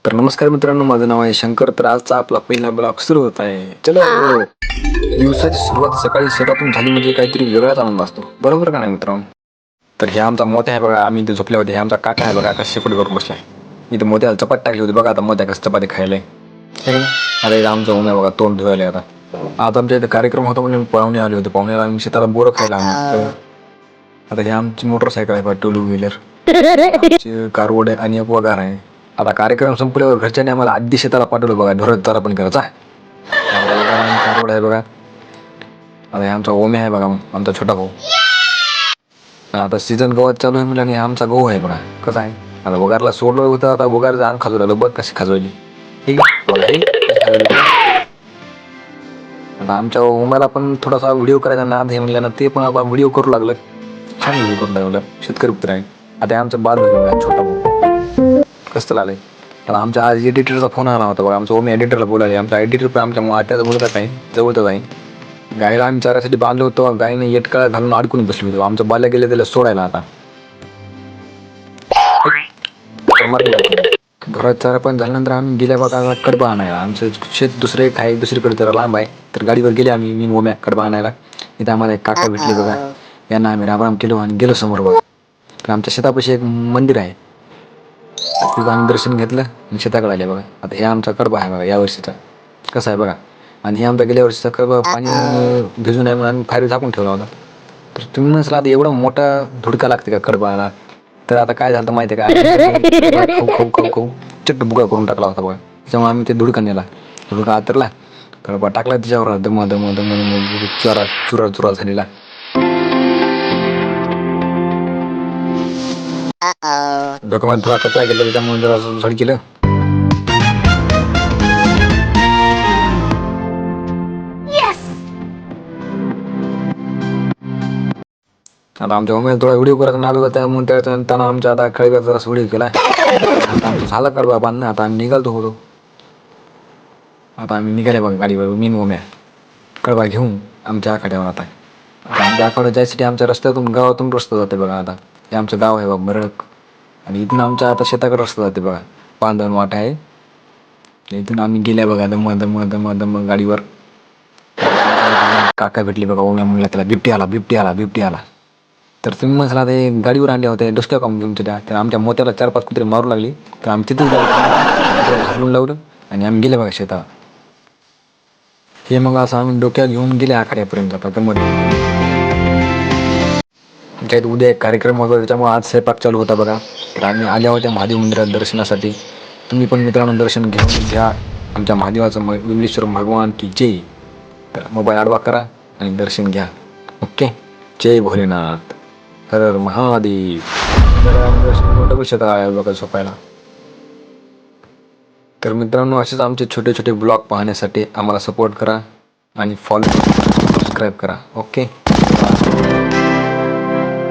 तर नमस्कार मित्रांनो, माझं नाव आहे शंकर. तर आजचा आपला पहिला ब्लॉग सुरू होत आहे. चलो. दिवसाची सुरुवात सकाळी शेतातून झाली म्हणजे काहीतरी वेगळाच आनंद असतो, बरोबर का नाही मित्रांनो? तर हे आमचा मोत्या आहे बघा. आम्ही इथे झोपले होते. हे आमचा काका आहे बघा, कसे शेपूट करून बसलाय. इथे मोत्याला चपाती टाकली होती बघा. आता मोत्या कसं चपाती खायलाय. आता इथं आमचं ऊन आहे बघा, तोंड धुवायला. आता आमच्या इथे कार्यक्रम होता म्हणजे पाहुणे आले होते. पाहुण्याला आम्ही शेताला बोरं खायला आणलं. आता हे आमची मोटरसायकल आहे बघा, टू व्हीलर, कारवड आहे आणि एक वगार आहे. आता कार्यक्रम संपल्यावर घरच्यांनी आम्हाला आधी शेताला पाठवलं बघा, ढोरात चारा पण करायचा. कारवड आहे बघा. आता हे आमचा ओम्या आहे बघा, आमचा छोटा भाऊ. आता सीझन गवत चालू आहे म्हणजे आमचा गहू आहे बघा. कसा आहे आता, वगारला सोडलं होतं. आता वगारचं आण खाजवलं बघ, कशी खाजवली. ठीक आहे. आता आमच्या ओम्याला पण थोडासा व्हिडिओ करायचा नाद हे म्हणलं ना, ते पण आता व्हिडिओ करू लागलं. छान व्हिडिओ करू लागलं. शेतकरी पुत्र आहे. आता आमचं बाल छोटा भाऊ कसं आलंय. आता आमच्या आज एडिटरचा फोन आला होता बघा. आमचा ओमी एडिटरला बोलायला. आमचा एडिटर पण आमच्या आत्याचा बोलत आहे, जवळच आहे. गायला आम्ही चारासाठी बांधलो होतो. गायने येटकाळा घालून अडकून बसली होती. आमचं बाल्या गेले त्याला सोडायला. आता घरात चारा पण झाल्यानंतर आम्ही गेल्या बघा कडबा आणायला. आमचं शेत दुसरं एक आहे, दुसरीकडे जरा लांब आहे. तर गाडीवर गेले आम्ही, मी ओम्या कडबा आणायला. इथं आम्हाला एक काका भेटले बघा. यांना आम्ही रामराम केलो आणि गेलो समोर बघा. तर आमच्या शेतापाशी एक मंदिर आहे. तिथं आम्ही दर्शन घेतलं आणि शेताकडे आले बघा. आता हे आमचा कडबा आहे बघा, यावर्षीचा कसा आहे बघा. आणि हे आमचा गेल्या वर्षीचा कडबा पाणी भिजून आहे म्हणून आम्ही बाहेर झाकून ठेवला होता. तर तुम्ही म्हणसाल आता एवढा मोठा धुडका लागते का कडबाला. तर आता काय झालं माहिती आहे का, खाऊ खाऊ खाऊ खाऊ चट्ट बुगा करून टाकला होता बघा. त्याच्यामुळे आम्ही ते धुडका नेला. धुडका आतरला, कडबा टाकला त्याच्यावर, दम दम दम चुरा चुरा चुरा झालेला. डोक्यामध्ये थोडा कचरा गेला, त्याच्यामुळे जरा झड केलं. आता आमच्या मम्मीला थोडा व्हिडिओ करायचा नाद होता, त्यामुळे त्यांना आमच्या आता खळब्याचा जरा व्हिडिओ केला. आता आमचं झाला कडबा बांधणं. आता आम्ही निघालतो होतो. आता आम्ही निघाले बघा गाडीवर, मी ओम्या कडबा घेऊन आमच्या आखाड्यावर. आता आमच्या आखाड्यावर जायसाठी आमच्या रस्त्यातून, गावातून रस्ता जाते बघा. आता हे आमचं गाव आहे बघा मरळक. आणि इथून आमच्या आता शेताकडे रस्ता जाते बघा, पांदण वाट आहे. इथून आम्ही गेल्या बघा दम दम दम दम गाडीवर. काका भेटली बघा. ओम्या म्हणला त्याला बिबटी आला, बिबटी आला, बिबटी आला. तर तुम्ही म्हणाला ते गाडीवर आणले होते, डोसक्या काम घेऊन त्या. तर आमच्या मोत्याला 4-5 कुत्रे मारू लागली. तर आम्ही तिथून घालून लावलं आणि आम्ही गेले बघा शेतात. हे मग असं आम्ही डोक्यात घेऊन गेले आखाड्यापर्यंत. आता मध्ये आमच्या इथे उद्या एक कार्यक्रम होता, त्याच्यामुळे आज स्वयंपाक चालू होता बघा. तर आम्ही आल्या होत्या महादेव मंदिरात दर्शनासाठी. तुम्ही पण मित्रांनो दर्शन घेऊन घ्या. आमच्या महादेवाचं विमलेश्वर भगवान की जय. तर मोबाईल आडवा करा आणि दर्शन घ्या. ओके. जय भोलेनाथ, हर हर महादेव. डबल शेत आहे बघा झोपायला. तर मित्रांनो, असेच आमचे छोटे छोटे ब्लॉग पाहण्यासाठी आम्हाला सपोर्ट करा आणि फॉलो सबस्क्राईब करा. ओके.